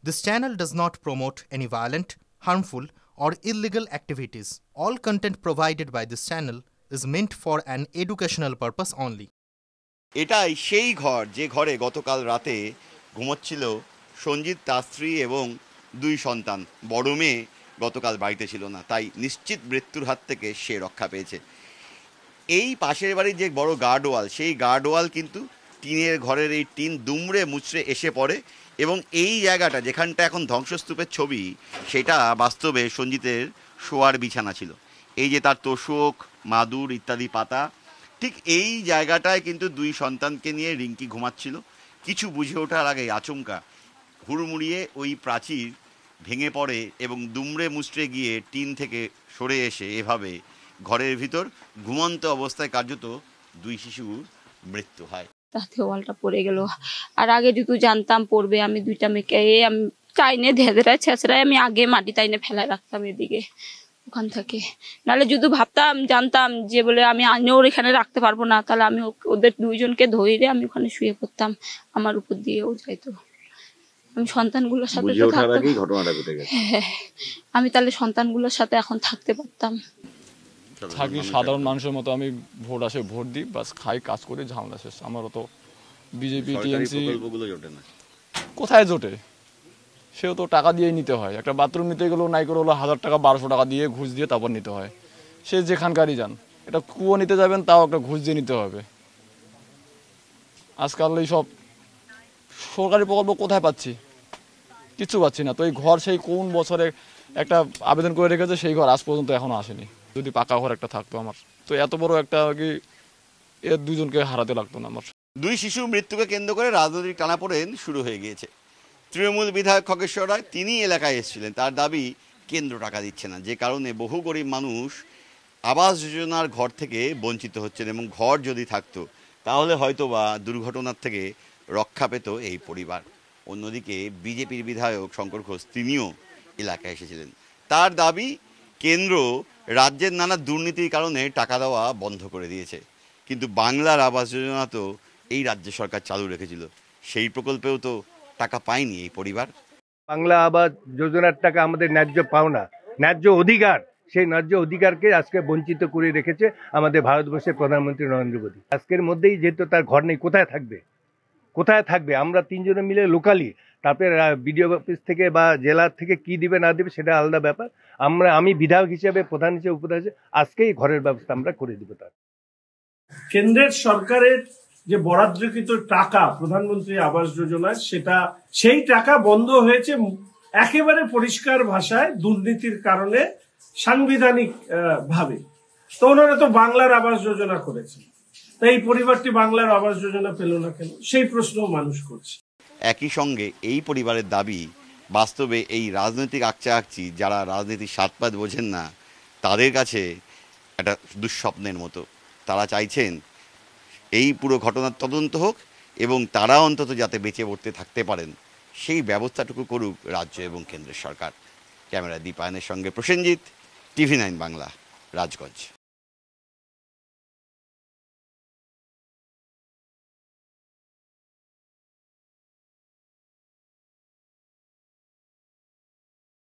This channel does not promote any violent, harmful, or illegal activities. All content provided by this channel is meant for an educational purpose only. এটাই সেই ঘর যে ঘরে গতকাল রাতে ঘুমোচ্ছিল সঞ্জিত, তার স্ত্রী এবং দুই সন্তান। বড় মেয়ে গতকাল বাড়িতে ছিল না, তাই নিশ্চিত মৃত্যুর হাত থেকে সে রক্ষা পেয়েছে। এই পাশের বাড়ির যে বড় গার্ডওয়াল, সেই গার্ডওয়াল কিন্তু টিনের ঘরের এই টিন দুমড়ে মুচড়ে এসে পড়ে এবং এই জায়গাটা যেখানটা এখন ধ্বংসস্তূপের ছবি, সেটা বাস্তবে সঞ্জিতের শোয়ার বিছানা ছিল। এই যে তার তোষক, মাদুর ইত্যাদি পাতা, ঠিক এই জায়গাটায় কিন্তু দুই সন্তানকে নিয়ে রিঙ্কি ঘুমাচ্ছিল। কিছু বুঝে ওঠার আগে আচমকা হুড়মুড়িয়ে ওই প্রাচীর ভেঙে পড়ে এবং দুমড়ে মুচড়ে গিয়ে টিন থেকে সরে এসে এভাবে ঘরের ভিতর ঘুমন্ত অবস্থায় কার্যত দুই শিশুর মৃত্যু হয়। রাতে ওয়ালটা পড়ে গেল। আর আগে যদি জানতাম পড়বে, আমি দুইটা মেয়েকে আমি চাইনে ধেধেরায় ছেঁচড়ায় আমি আগে মাটি তাইনে ফেলায় রাখতাম এদিকে ওখান থেকে। নাহলে যদি ভাবতাম, জানতাম যে বলে আমি আইনেও এখানে রাখতে পারবো না, তাহলে আমি ওদের দুইজনকে ধরে আমি ওখানে শুয়ে পড়তাম, আমার উপর দিয়েও যাইতো। আমি সন্তানগুলোর সাথে হ্যাঁ, আমি তাহলে সন্তানগুলোর সাথে এখন থাকতে পারতাম। থাকি সাধারণ মানুষের মতো, আমি ভোট আসে ভোট দিই, বাস খাই, কাজ করি, ঝামেলা শেষ। আমারও তো বিজেপি টিএমসি কোথায় জোটে, সেও তো টাকা দিয়েই নিতে হয়। একটা বাথরুম নিতে গেলেও নাই করে হলো 1000 টাকা 1200 টাকা দিয়ে ঘুষ দিয়ে তারপর নিতে হয়। সে যেখানকারই যান, এটা কুয়ো নিতে যাবেন তাও একটা ঘুষ দিয়ে নিতে হবে। আজকাল এই সব সরকারি প্রকল্প কোথায় পাচ্ছি, কিচ্ছু পাচ্ছি না। তো এই ঘর সেই কোন বছরে একটা আবেদন করে রেখেছে, সেই ঘর আজ পর্যন্ত এখনো আসেনি। যদি পাকা ঘর একটা থাকতো আমার, তো এত বড় একটা কি এর দুজনকে হারাতে লাগতো না আমার। দুই শিশুর মৃত্যুকে কেন্দ্র করে রাজনৈতিক টানাপোড়েন শুরু হয়ে গিয়েছে। তৃণমূল বিধায়ক খগেশ্বর রায় তিনি এলাকায় এসেছিলেন। তার দাবি কেন্দ্র টাকা দিচ্ছে না, যে কারণে বহু গরিব মানুষ আবাস যোজনার ঘর থেকে বঞ্চিত হচ্ছেন এবং ঘর যদি থাকতো তাহলে হয়তো বা দুর্ঘটনার থেকে রক্ষা পেত এই পরিবার। অন্যদিকে বিজেপির বিধায়ক শঙ্কর ঘোষ তিনিও এলাকায় এসেছিলেন। তার দাবি কেন্দ্র রাজ্যের নানা দুর্নীতির কারণে টাকা দেওয়া বন্ধ করে দিয়েছে, কিন্তু বাংলার আবাস যোজনা তো এই রাজ্য সরকার চালু রেখেছিল, সেই প্রকল্পেও তো টাকা পায়নি এই পরিবার। বাংলা আবাস যোজনার টাকা আমাদের ন্যায্য পাওনা, ন্যায্য অধিকার, সেই ন্যায্য অধিকারকে আজকে বঞ্চিত করে রেখেছে আমাদের ভারতবর্ষের প্রধানমন্ত্রী নরেন্দ্র মোদী। আজকের মধ্যেই যেহেতু তার ঘর নেই, কোথায় থাকবে, কোথায় থাকবে? আমরা তিনজনে মিলে লোকালি, তারপরে বিডিও অফিস থেকে বা জেলা থেকে কি দিবে না দিবে সেটা আলাদা ব্যাপার। আমি বিধায়ক হিসেবে, প্রধান হিসেবে, উপপ্রধান হিসেবে আজকেই ঘরের ব্যবস্থা আমরা করে দিব। তার কেন্দ্রের সরকারের যে বরাদ্দকৃত টাকা প্রধানমন্ত্রী আবাস যোজনায়, সেই টাকা বন্ধ হয়েছে একেবারে পরিষ্কার ভাষায় দুর্নীতির কারণে, সাংবিধানিক ভাবে। তো ওনারা তো বাংলার আবাস যোজনা করেছেন, তাই এই পরিবারটি বাংলার আবাস যোজনা পেল না কেন, সেই প্রশ্ন মানুষ করছে। একই সঙ্গে এই পরিবারের দাবি, বাস্তবে এই রাজনৈতিক আকচি যারা রাজনীতির স্বাদপাত বোঝেন না, তাদের কাছে একটা দুঃস্বপ্নের মতো। তারা চাইছেন এই পুরো ঘটনার তদন্ত হোক এবং তারা অন্তত যাতে বেঁচে পড়তে থাকতে পারেন সেই ব্যবস্থাটুকু করুক রাজ্য এবং কেন্দ্রের সরকার। ক্যামেরা দীপায়নের সঙ্গে প্রসেনজিৎ, TV9 বাংলা, রাজগঞ্জ।